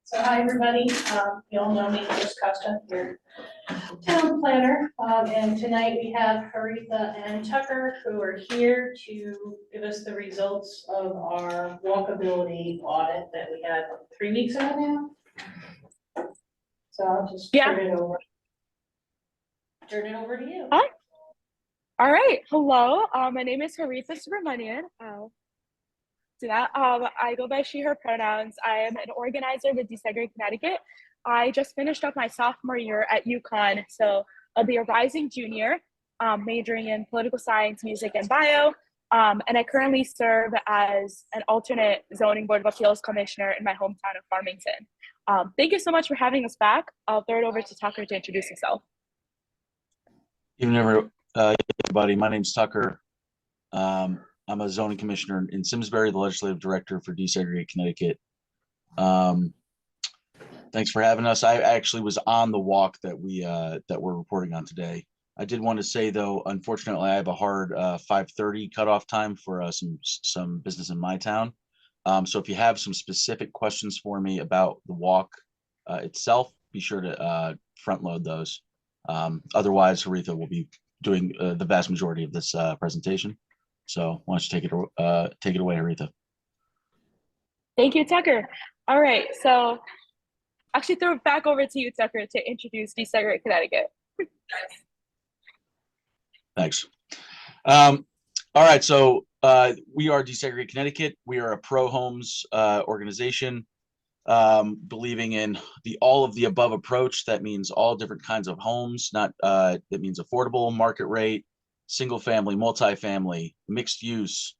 So hi, everybody. You all know me, Chris Costa, your town planner. And tonight we have Haritha and Tucker who are here to give us the results of our walkability audit that we had 3 weeks ago now. So I'll just turn it over to you. Hi. All right. Hello. My name is Haritha Subramanian. I go by she, her pronouns. I am an organizer with Desegregate Connecticut. I just finished up my sophomore year at UConn, so I'll be a rising junior, majoring in political science, music, and bio. And I currently serve as an alternate zoning board of appeals commissioner in my hometown of Farmington. Thank you so much for having us back. I'll throw it over to Tucker to introduce himself. Evening, everybody. My name's Tucker. I'm a zoning commissioner in Simsbury, the legislative director for Desegregate Connecticut. Thanks for having us. I actually was on the walk that we're reporting on today. I did want to say, though, unfortunately, I have a hard 5:30 cutoff time for some business in my town. So if you have some specific questions for me about the walk itself, be sure to front load those. Otherwise, Haritha will be doing the vast majority of this presentation. So why don't you take it away, Haritha? Thank you, Tucker. All right, so actually throw it back over to you, Tucker, to introduce Desegregate Connecticut. Thanks. All right, so we are Desegregate Connecticut. We are a pro-homes organization, believing in the all of the above approach. That means all different kinds of homes, that means affordable, market rate, single family, multifamily, mixed use.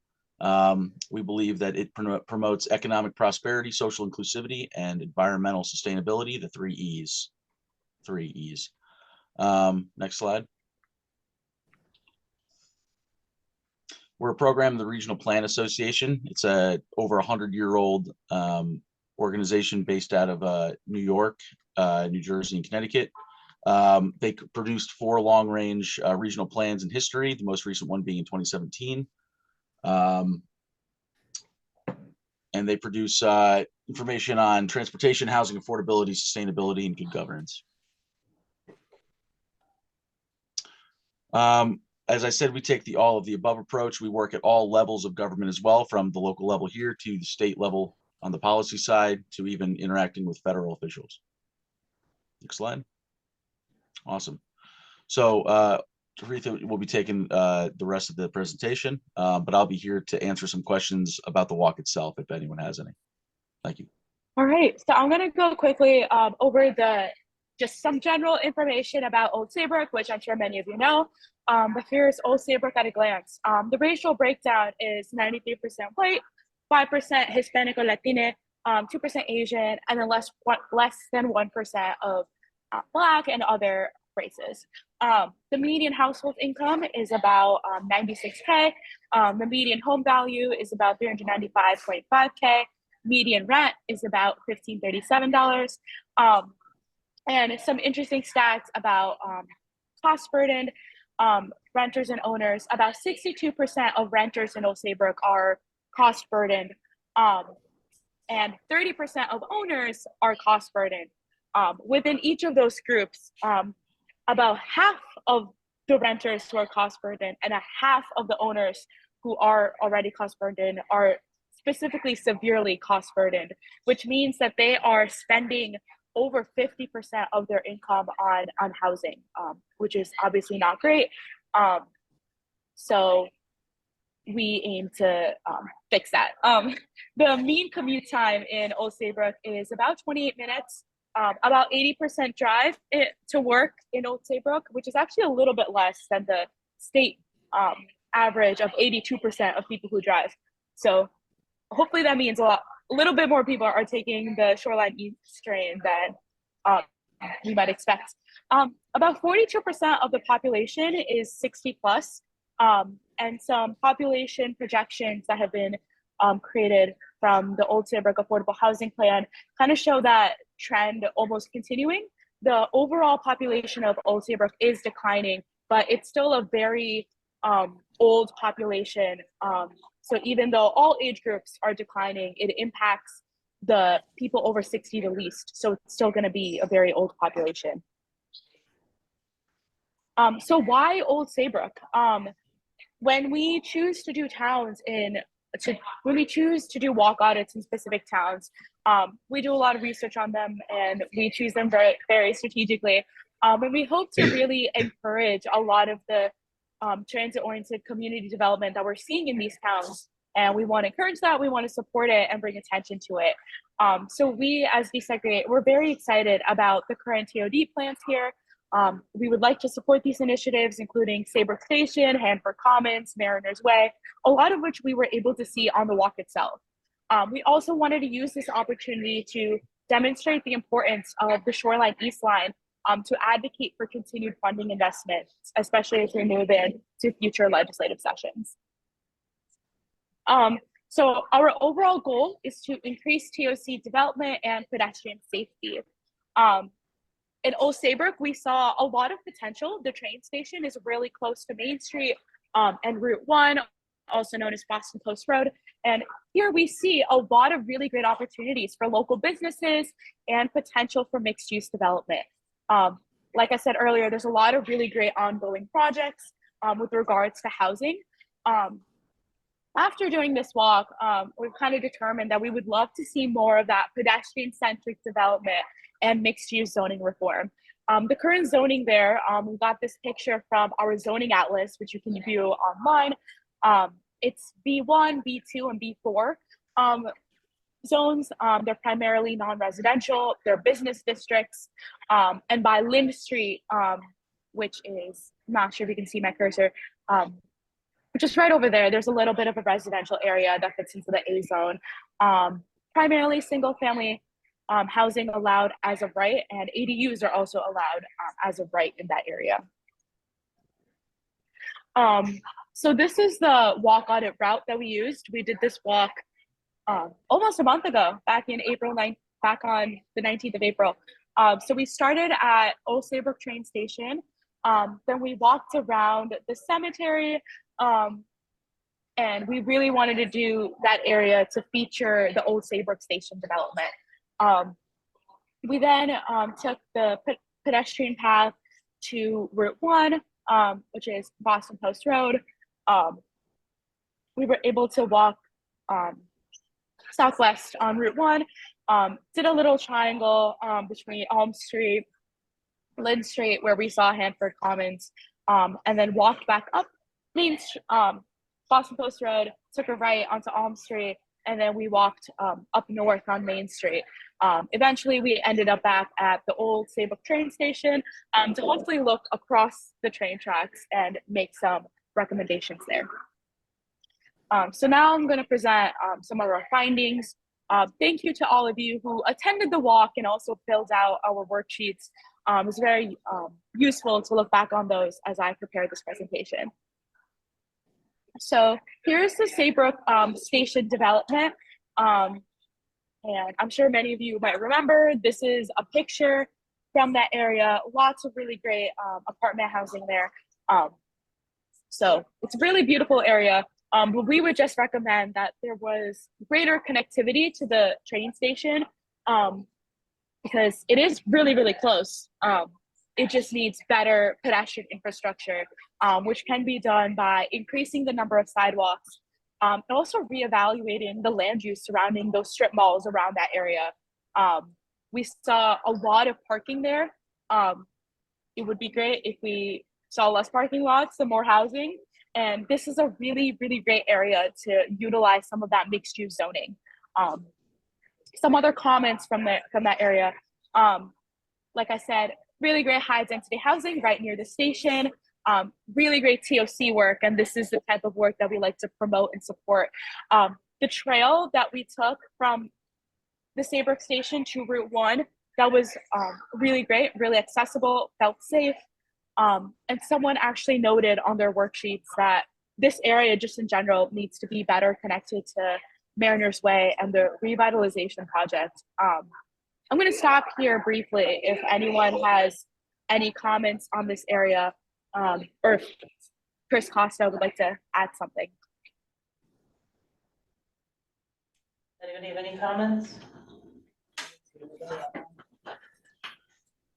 We believe that it promotes economic prosperity, social inclusivity, and environmental sustainability, the 3 E's. 3 E's. Next slide. We're a program of the Regional Plan Association. It's a over 100-year-old organization based out of New York, New Jersey, and Connecticut. They produced 4 long-range regional plans in history, the most recent one being in 2017. And they produce information on transportation, housing, affordability, sustainability, and good governance. As I said, we take the all of the above approach. We work at all levels of government as well, from the local level here to the state level on the policy side, to even interacting with federal officials. Next slide. Awesome. So Haritha will be taking the rest of the presentation, but I'll be here to answer some questions about the walk itself if anyone has any. Thank you. All right, so I'm gonna go quickly over just some general information about Old Saybrook, which I'm sure many of you know. But here's Old Saybrook at a glance. The racial breakdown is 93% white, 5% Hispanic or Latino, 2% Asian, and then less than 1% of Black and other races. The median household income is about $96K. The median home value is about $395.5K. Median rent is about $1,537. And some interesting stats about cost burden. Renters and owners, about 62% of renters in Old Saybrook are cost burdened, and 30% of owners are cost burdened. Within each of those groups, about half of the renters who are cost burdened and a half of the owners who are already cost burdened are specifically severely cost burdened, which means that they are spending over 50% of their income on housing, which is obviously not great. So we aim to fix that. The mean commute time in Old Saybrook is about 28 minutes, about 80% drive to work in Old Saybrook, which is actually a little bit less than the state average of 82% of people who drive. So hopefully that means a little bit more people are taking the Shoreline East train than we might expect. About 42% of the population is 60 plus, and some population projections that have been created from the Old Saybrook Affordable Housing Plan kind of show that trend almost continuing. The overall population of Old Saybrook is declining, but it's still a very old population. So even though all age groups are declining, it impacts the people over 60 the least. So it's still going to be a very old population. So why Old Saybrook? When we choose to do when we choose to do walk audits in specific towns, we do a lot of research on them and we choose them very, very strategically. And we hope to really encourage a lot of the transit-oriented community development that we're seeing in these towns. And we want to encourage that, we want to support it and bring attention to it. So we as desegregate, we're very excited about the current TOD plans here. We would like to support these initiatives, including Saybrook Station, Hanford Commons, Mariners Way, a lot of which we were able to see on the walk itself. We also wanted to use this opportunity to demonstrate the importance of the Shoreline East Line to advocate for continued funding investments, especially as we move into future legislative sessions. So our overall goal is to increase TOC development and pedestrian safety. In Old Saybrook, we saw a lot of potential. The train station is really close to Main Street and Route 1, also known as Boston Post Road. And here we see a lot of really great opportunities for local businesses and potential for mixed use development. Like I said earlier, there's a lot of really great ongoing projects with regards to housing. After doing this walk, we've kind of determined that we would love to see more of that pedestrian-centric development and mixed-use zoning reform. The current zoning there, we got this picture from our zoning atlas, which you can view online. It's B1, B2, and B4 zones. They're primarily non-residential, they're business districts. And by Lind Street, which is, I'm not sure if you can see my cursor, just right over there, there's a little bit of a residential area that fits into the A zone. Primarily single family housing allowed as of right, and ADUs are also allowed as of right in that area. So this is the walk audit route that we used. We did this walk almost a month ago, back in April 9th, back on the 19th of April. So we started at Old Saybrook train station. Then we walked around the cemetery, and we really wanted to do that area to feature the Old Saybrook station development. We then took the pedestrian path to Route 1, which is Boston Post Road. We were able to walk southwest on Route 1, did a little triangle between Elm Street, Lind Street, where we saw Hanford Commons, and then walked back up Boston Post Road, took a right onto Elm Street, and then we walked up north on Main Street. Eventually, we ended up back at the Old Saybrook train station to hopefully look across the train tracks and make some recommendations there. So now I'm going to present some of our findings. Thank you to all of you who attended the walk and also filled out our worksheets. It was very useful to look back on those as I prepared this presentation. So here's the Saybrook station development. And I'm sure many of you might remember, this is a picture from that area. Lots of really great apartment housing there. So it's a really beautiful area. But we would just recommend that there was greater connectivity to the train station because it is really, really close. It just needs better pedestrian infrastructure, which can be done by increasing the number of sidewalks and also reevaluating the land use surrounding those strip malls around that area. We saw a lot of parking there. It would be great if we saw less parking lots and more housing. And this is a really, really great area to utilize some of that mixed use zoning. Some other comments from that area. Like I said, really great high density housing right near the station. Really great TOC work, and this is the type of work that we like to promote and support. The trail that we took from the Saybrook station to Route 1, that was really great, really accessible, felt safe. And someone actually noted on their worksheets that this area just in general needs to be better connected to Mariners Way and the revitalization project. I'm going to stop here briefly if anyone has any comments on this area, or if Chris Costa would like to add something. Anybody have any comments?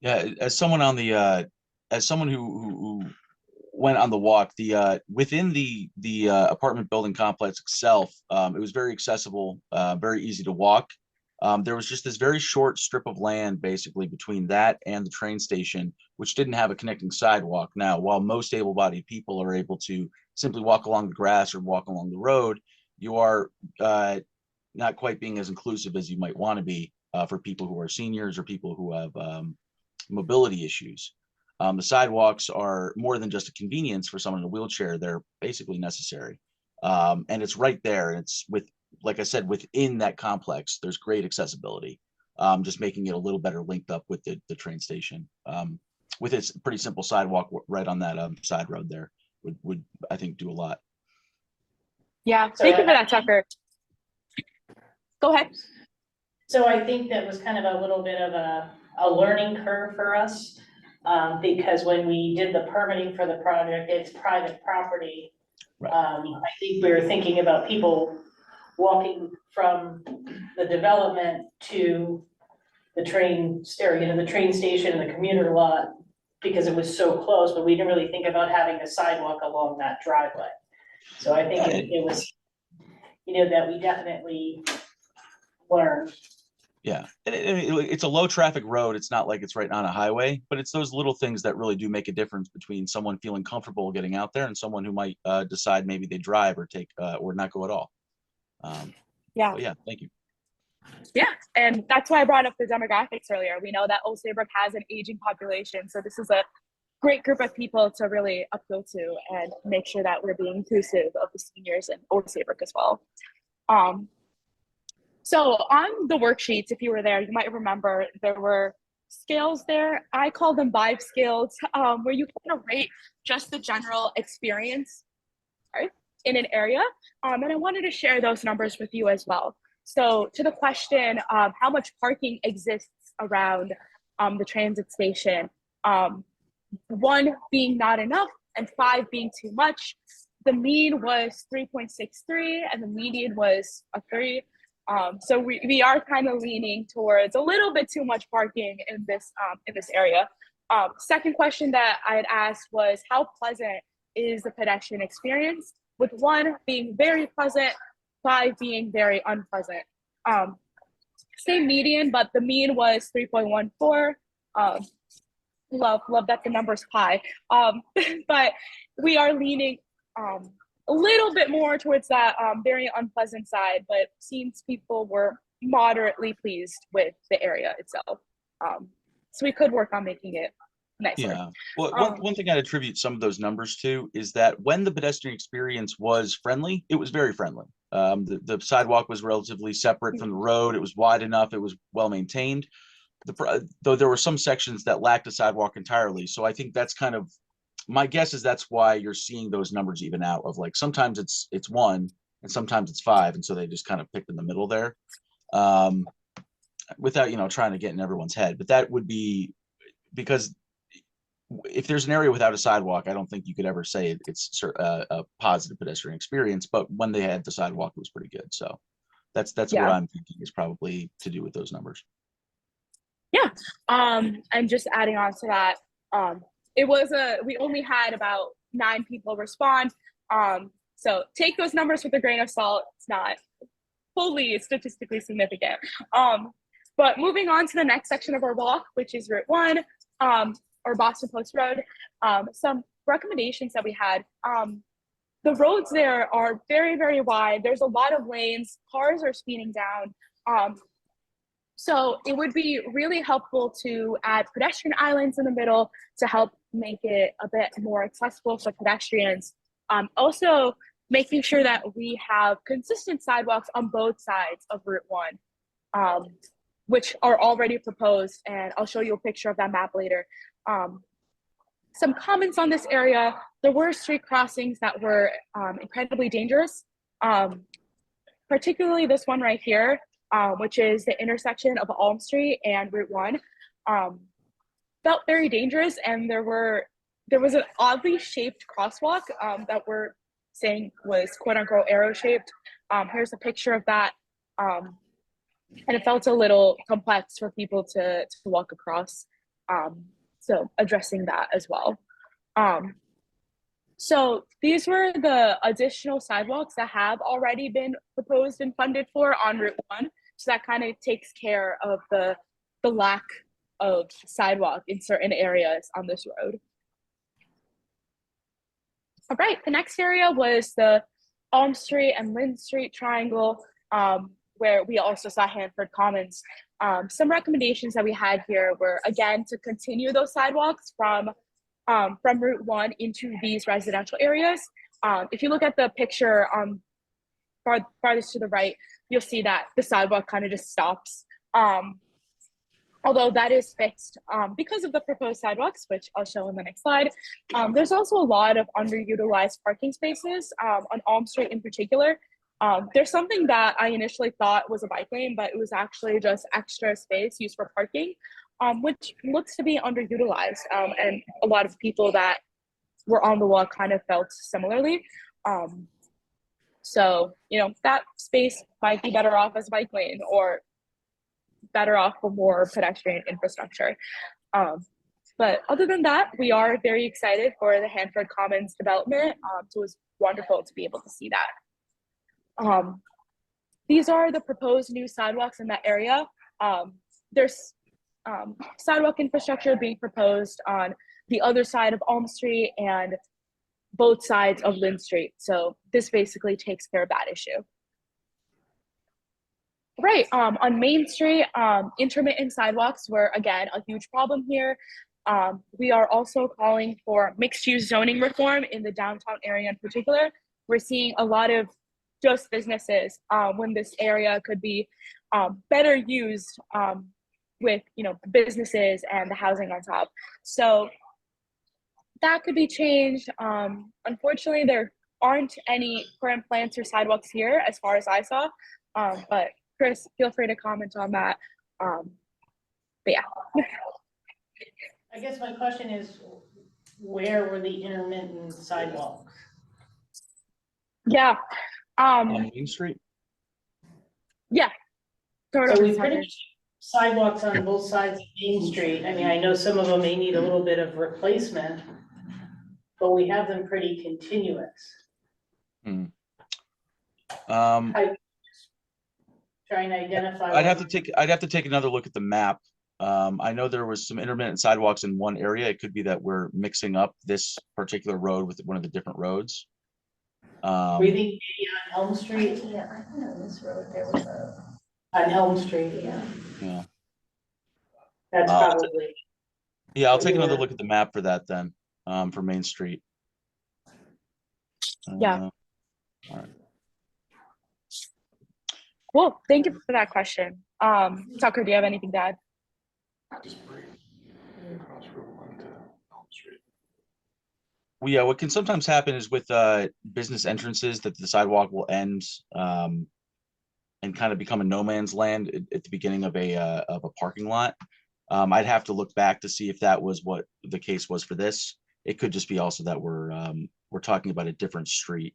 Yeah, as someone on the as someone who went on the walk, the within the apartment building complex itself, it was very accessible, very easy to walk. There was just this very short strip of land basically between that and the train station, which didn't have a connecting sidewalk. Now, while most able-bodied people are able to simply walk along the grass or walk along the road, you are not quite being as inclusive as you might want to be for people who are seniors or people who have mobility issues. The sidewalks are more than just a convenience for someone in a wheelchair. They're basically necessary. And it's right there. And it's like I said, within that complex, there's great accessibility. Just making it a little better linked up with the train station. With its pretty simple sidewalk right on that side road there would I think do a lot. Yeah, thank you for that, Tucker. Go ahead. So I think that was kind of a little bit of a learning curve for us, because when we did the permitting for the project, it's private property. Right. I think we were thinking about people walking from the development to the train the train station and the commuter lot, because it was so close, but we didn't really think about having a sidewalk along that driveway. So I think it was, that we definitely learned. Yeah, and it's a low traffic road. It's not like it's right on a highway, but it's those little things that really do make a difference between someone feeling comfortable getting out there and someone who might decide maybe they drive or take or not go at all. Yeah. Yeah, thank you. Yeah, and that's why I brought up the demographics earlier. We know that Old Saybrook has an aging population, so this is a great group of people to really appeal to and make sure that we're being inclusive of the seniors in Old Saybrook as well. So on the worksheets, if you were there, you might remember there were scales there. I call them vibe scales, where you kind of rate just the general experience, right, in an area. And I wanted to share those numbers with you as well. So to the question of how much parking exists around the transit station, 1 being not enough and 5 being too much, the mean was 3.63 and the median was a 3. So we are kind of leaning towards a little bit too much parking in this area. Second question that I had asked was, how pleasant is the pedestrian experience? With 1 being very pleasant, 5 being very unpleasant. Same median, but the mean was 3.14. Love that the number's high. But we are leaning a little bit more towards that very unpleasant side, but seems people were moderately pleased with the area itself. So we could work on making it nicer. Yeah. Well, one thing I'd attribute some of those numbers to is that when the pedestrian experience was friendly, it was very friendly. The sidewalk was relatively separate from the road. It was wide enough. It was well maintained. Though there were some sections that lacked a sidewalk entirely. So I think that's kind of, my guess is that's why you're seeing those numbers even out, of like sometimes it's 1 and sometimes it's 5, and so they just kind of picked in the middle there, without trying to get in everyone's head. But that would be because if there's an area without a sidewalk, I don't think you could ever say it's a positive pedestrian experience. But when they had the sidewalk, it was pretty good. So that's what I'm thinking is probably to do with those numbers. Yeah. And just adding on to that, we only had about 9 people respond. So take those numbers with a grain of salt. It's not fully statistically significant. But moving on to the next section of our walk, which is Route 1, or Boston Post Road, some recommendations that we had. The roads there are very, very wide. There's a lot of lanes. Cars are speeding down. So it would be really helpful to add pedestrian islands in the middle to help make it a bit more accessible for pedestrians. Also, making sure that we have consistent sidewalks on both sides of Route 1, which are already proposed, and I'll show you a picture of that map later. Some comments on this area: there were street crossings that were incredibly dangerous, particularly this one right here, which is the intersection of Elm Street and Route 1. Felt very dangerous, and there was an oddly shaped crosswalk that we're saying was quote unquote arrow shaped. Here's a picture of that. and it felt a little complex for people to walk across. So addressing that as well. So these were the additional sidewalks that have already been proposed and funded for on Route 1. So that kind of takes care of the lack of sidewalk in certain areas on this road. All right, the next area was the Elm Street and Lynn Street triangle, where we also saw Hanford Commons. Some recommendations that we had here were, again, to continue those sidewalks from Route 1 into these residential areas. If you look at the picture farthest to the right, you'll see that the sidewalk kind of just stops. Although that is fixed because of the proposed sidewalks, which I'll show in the next slide. There's also a lot of underutilized parking spaces on Elm Street in particular. There's something that I initially thought was a bike lane, but it was actually just extra space used for parking, which looks to be underutilized. And a lot of people that were on the walk kind of felt similarly. So, that space might be better off as a bike lane or better off for more pedestrian infrastructure. But other than that, we are very excited for the Hanford Commons development. So it was wonderful to be able to see that. These are the proposed new sidewalks in that area. There's sidewalk infrastructure being proposed on the other side of Elm Street and both sides of Lynn Street. So this basically takes care of that issue. Right, on Main Street, intermittent sidewalks were, again, a huge problem here. We are also calling for mixed-use zoning reform in the downtown area in particular. We're seeing a lot of just businesses when this area could be better used with businesses and the housing on top. So that could be changed. Unfortunately, there aren't any current plans for sidewalks here as far as I saw, but Chris, feel free to comment on that. But yeah. I guess my question is, where were the intermittent sidewalks? Yeah. On Main Street? Yeah. So we pretty much sidewalks on both sides of Main Street. I mean, I know some of them may need a little bit of replacement, but we have them pretty continuous. Trying to identify. I'd have to take another look at the map. I know there was some intermittent sidewalks in one area. It could be that we're mixing up this particular road with one of the different roads. Were you thinking maybe on Elm Street? Yeah, I think on this road there was a. On Elm Street, Yeah. Yeah. That's probably. Yeah, I'll take another look at the map for that then, for Main Street. Yeah. All right. Cool. Thank you for that question. Tucker, do you have anything to add? Well, yeah, what can sometimes happen is with business entrances that the sidewalk will end and kind of become a no man's land at the beginning of a parking lot. I'd have to look back to see if that was what the case was for this. It could just be also that we're talking about a different street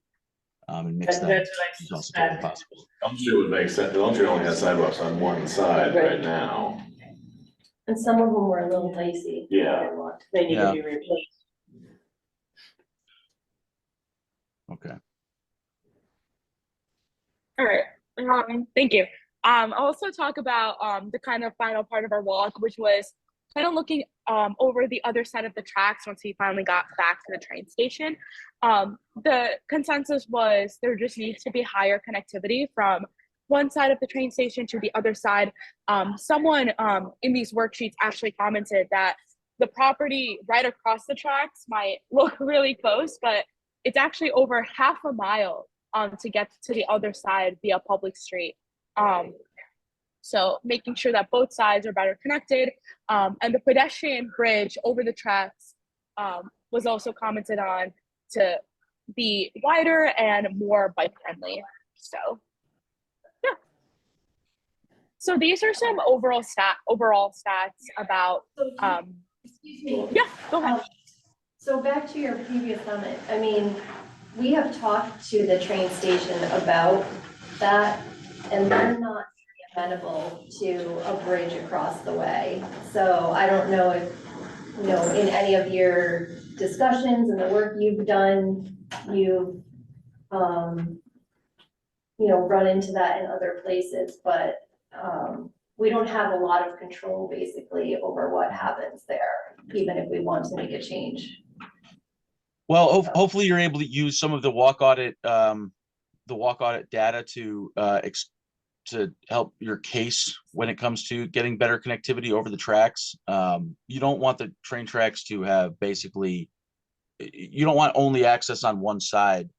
and mix them. That's It's what I also totally suspect. possible. Elm Street would make sense. Elm Street only has sidewalks on one side right now. And some of them were a little dicey. Yeah. They need Yeah. to be replaced. Okay. All right. Thank you. I'll also talk about the kind of final part of our walk, which was kind of looking over the other side of the tracks once we finally got back to the train station. The consensus was there just needs to be higher connectivity from one side of the train station to the other side. Someone in these worksheets actually commented that the property right across the tracks might look really close, but it's actually over half a mile to get to the other side via public street. So making sure that both sides are better connected, and the pedestrian bridge over the tracks was also commented on to be wider and more bike friendly. So yeah. So these are some overall stats about yeah, go ahead. So back to your previous comment, I mean, we have talked to the train station about that, and they're not amenable to a bridge across the way. So I don't know if, you know, in any of your discussions and the work you've done, you've, you know, run into that in other places, but, we don't have a lot of control basically over what happens there, even if we want to make a change. Well, hopefully you're able to use some of the walk audit data to help your case when it comes to getting better connectivity over the tracks. You don't want the train tracks to have basically, you don't want only access on one side,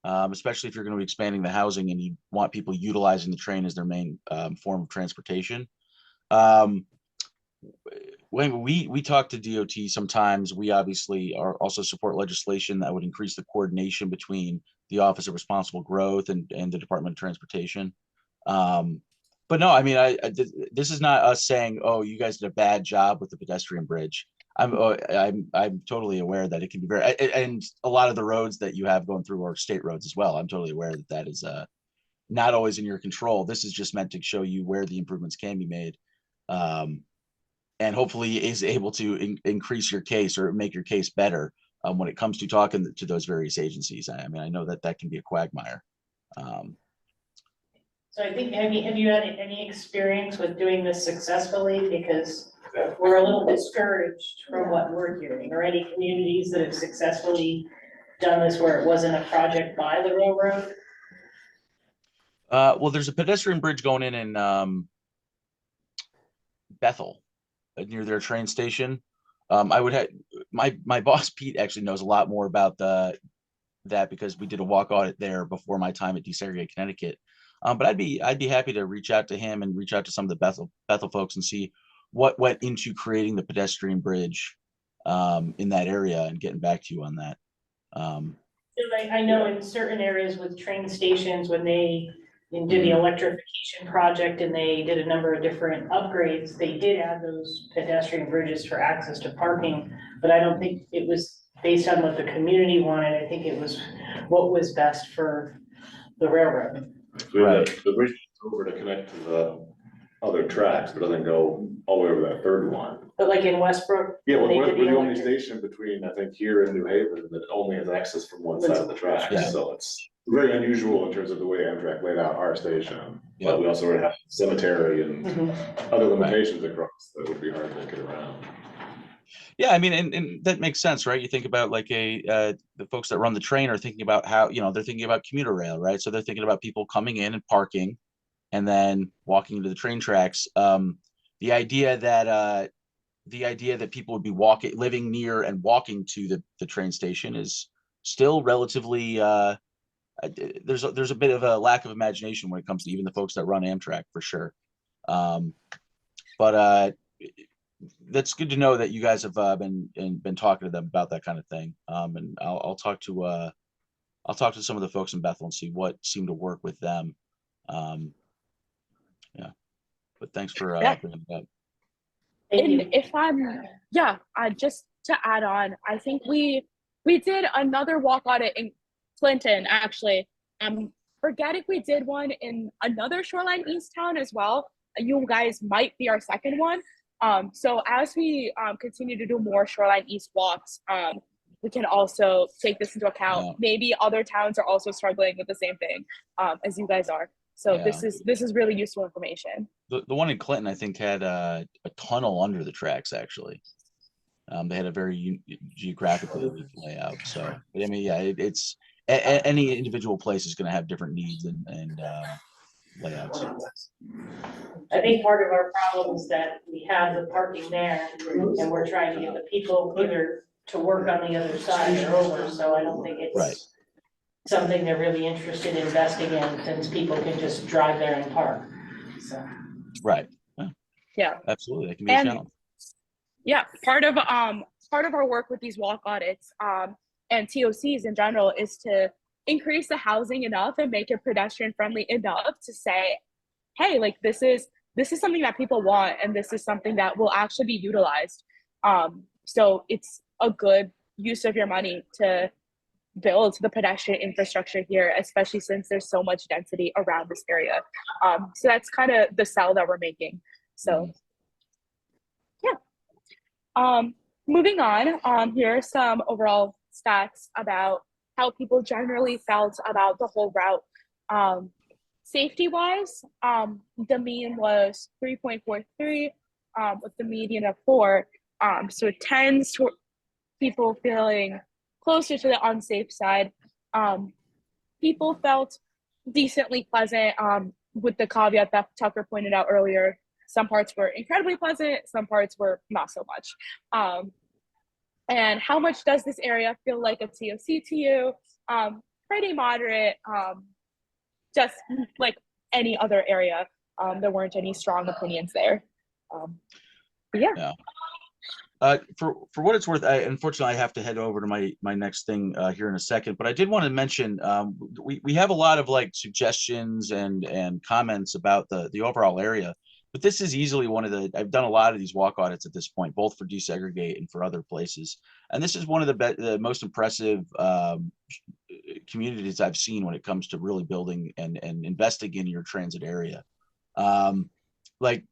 especially if you're going to be expanding the housing and you want people utilizing the train as their main form of transportation. When we talk to DOT sometimes, we obviously also support legislation that would increase the coordination between the Office of Responsible Growth and the Department of Transportation. But no, I mean, this is not us saying, oh, you guys did a bad job with the pedestrian bridge. I'm totally aware that it can be very, and a lot of the roads that you have going through are state roads as well. I'm totally aware that that is not always in your control. This is just meant to show you where the improvements can be made. And hopefully is able to increase your case or make your case better when it comes to talking to those various agencies. I mean, I know that that can be a quagmire. So I think, have you had any experience with doing this successfully? Because we're a little discouraged from what we're hearing, or any communities that have successfully done this where it wasn't a project by the railroad? Well, there's a pedestrian bridge going in Bethel near their train station. I would have my boss Pete actually knows a lot more about that because we did a walk audit there before my time at Desegregate Connecticut. But I'd be happy to reach out to him and reach out to some of the Bethel folks and see what went into creating the pedestrian bridge in that area and getting back to you on that. I know in certain areas with train stations, when they did the electrification project and they did a number of different upgrades, they did add those pedestrian bridges for access to parking, but I don't think it was based on what the community wanted. I think it was what was best for the railroad. Right. The bridge is over to connect to the other tracks, but doesn't go all the way over that third one. But like in Westbrook. Yeah, well, they we're did the only electric- station between, I think, here and New Haven that only has access from one side of the tracks. Yeah. So it's very unusual in terms of the way Amtrak laid out our station. Yeah. But we also have cemetery and Mhm. other limitations across that would be hard to get around. Yeah, I mean, and that makes sense, right? You think about like the folks that run the train are thinking about how, they're thinking about commuter rail, right? So they're thinking about people coming in and parking and then walking into the train tracks. The idea that people would be living near and walking to the train station is still relatively there's a bit of a lack of imagination when it comes to even the folks that run Amtrak for sure. But that's good to know that you guys have been talking to them about that kind of thing. And I'll talk to some of the folks in Bethel and see what seemed to work with them. Yeah, but thanks for bringing it up. Thank you. And if just to add on, I think we did another walk audit in Clinton, actually. Forget if we did one in another Shoreline East town as well. You guys might be our second one. So as we continue to do more Shoreline East walks, we can also take this into account. Yeah. Maybe other towns are also struggling with the same thing as you guys are. So Yeah. this is really useful information. The one in Clinton, I think, had a tunnel under the tracks. Actually, they had a very geographically unique layout. So, but I mean, yeah, it's any individual place is going to have different needs and layouts. I think part of our problem is that we have the parking there and we're trying to get the people either to work on the other side or over, so I don't think Right. it's something they're really interested in investing in, since people can just drive there and park, so. Right. Yeah. Absolutely, that can be a challenge. Yeah, part of our work with these walk audits and TOCs in general is to increase the housing enough and make it pedestrian friendly enough to say, hey, like this is something that people want and this is something that will actually be utilized. So it's a good use of your money to build the pedestrian infrastructure here, especially since there's so much density around this area. So that's kind of the sell that we're making. So yeah. Moving on, here are some overall stats about how people generally felt about the whole route. Safety wise, the mean was 3.43, with the median of 4. So it tends to people feeling closer to the unsafe side. People felt decently pleasant, with the caveat that Tucker pointed out earlier. Some parts were incredibly pleasant, some parts were not so much. And how much does this area feel like a TOC to you? Pretty moderate, just like any other area. There weren't any strong opinions there. Yeah. For what it's worth, unfortunately I have to head over to my next thing here in a second, but I did want to mention we have a lot of like suggestions and comments about the overall area, but this is easily one of the, I've done a lot of these walk audits at this point, both for desegregate and for other places, and this is one of the most impressive communities I've seen when it comes to really building and investing in your transit area. Like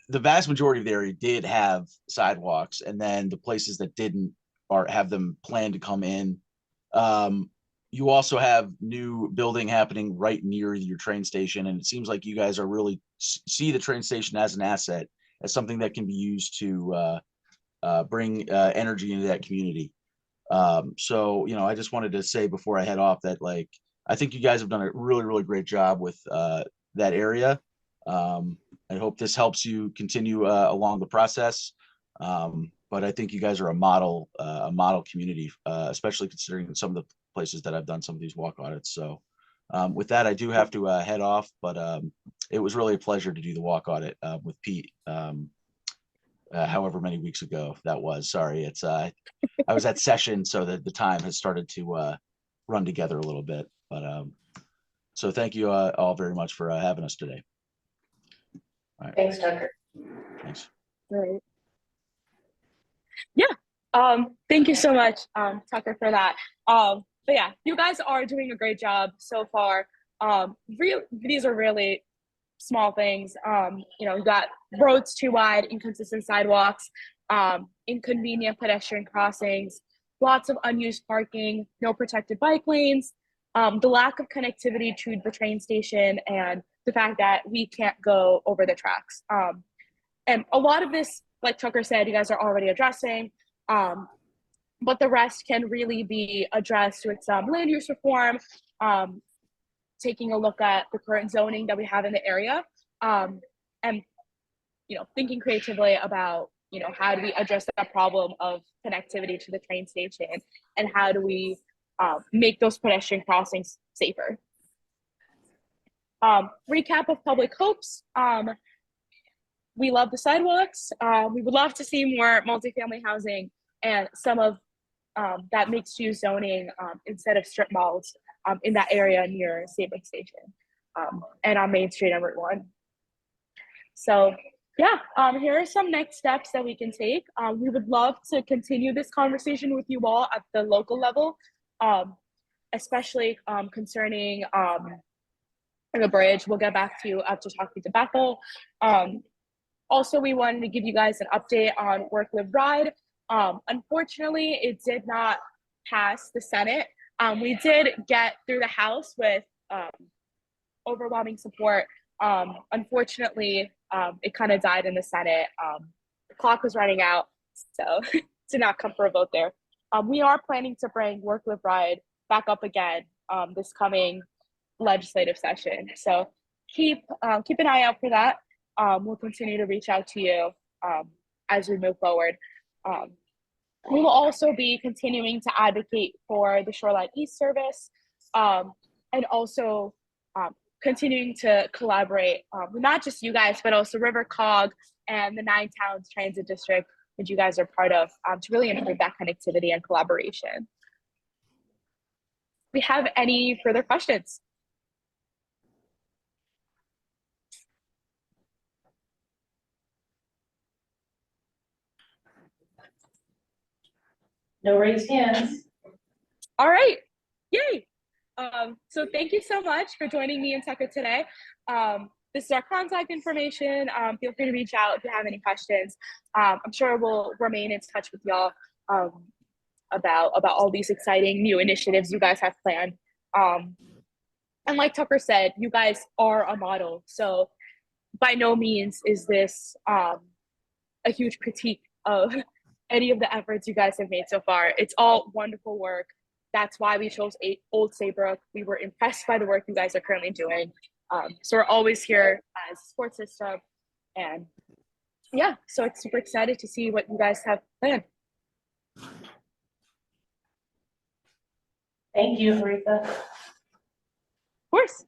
the vast majority of the area did have sidewalks, and then the places that didn't have them planned to come in. You also have new building happening right near your train station, and it seems like you guys are really see the train station as an asset, as something that can be used to bring energy into that community. So, you know, I just wanted to say before I head off that, like, I think you guys have done a really, really great job with that area. I hope this helps you continue along the process. But I think you guys are a model community, especially considering some of the places that I've done some of these walk audits. So with that, I do have to head off, but it was really a pleasure to do the walk audit with Pete. However many weeks ago that was. Sorry, it's I was at session, so that the time has started to run together a little bit. But so thank you all very much for having us today. All right. Thanks, Tucker. Thanks. Right. Yeah. Thank you so much, Tucker, for that. But yeah, you guys are doing a great job so far. These are really small things. You know, you got roads too wide, inconsistent sidewalks, inconvenient pedestrian crossings, lots of unused parking, no protected bike lanes, the lack of connectivity to the train station, and the fact that we can't go over the tracks. And a lot of this, like Tucker said, you guys are already addressing, but the rest can really be addressed with some land use reform, taking a look at the current zoning that we have in the area, and, you know, thinking creatively about, you know, how do we address that problem of connectivity to the train station, and how do we make those pedestrian crossings safer. Recap of public hopes. We love the sidewalks. We would love to see more multifamily housing and some of that mixed use zoning instead of strip malls in that area near Saybrook Station and on Main Street and Route 1. So yeah, here are some next steps that we can take. We would love to continue this conversation with you all at the local level, especially concerning the bridge. We'll get back to you after talking to Bethel. Also, we wanted to give you guys an update on Work Live Ride. Unfortunately, it did not pass the Senate. We did get through the House with overwhelming support. Unfortunately, it kind of died in the Senate. The clock was running out, so did not come for a vote there. We are planning to bring Work Live Ride back up again this coming legislative session. So keep an eye out for that. We'll continue to reach out to you as we move forward. We will also be continuing to advocate for the Shoreline East service, and also continuing to collaborate with not just you guys, but also River Cog and the 9 Towns Transit District, which you guys are part of, to really improve that connectivity and collaboration. We have any further questions? No raised hands. All right. Yay! So thank you so much for joining me and Tucker today. This is our contact information. Feel free to reach out if you have any questions. I'm sure we'll remain in touch with y'all about all these exciting new initiatives you guys have planned. And like Tucker said, you guys are a model. So by no means is this a huge critique of any of the efforts you guys have made so far. It's all wonderful work. That's why we chose Old Saybrook. We were impressed by the work you guys are currently doing. So we're always here as a support system. And yeah, so it's super excited to see what you guys have planned. Thank you, Aretha. Of course.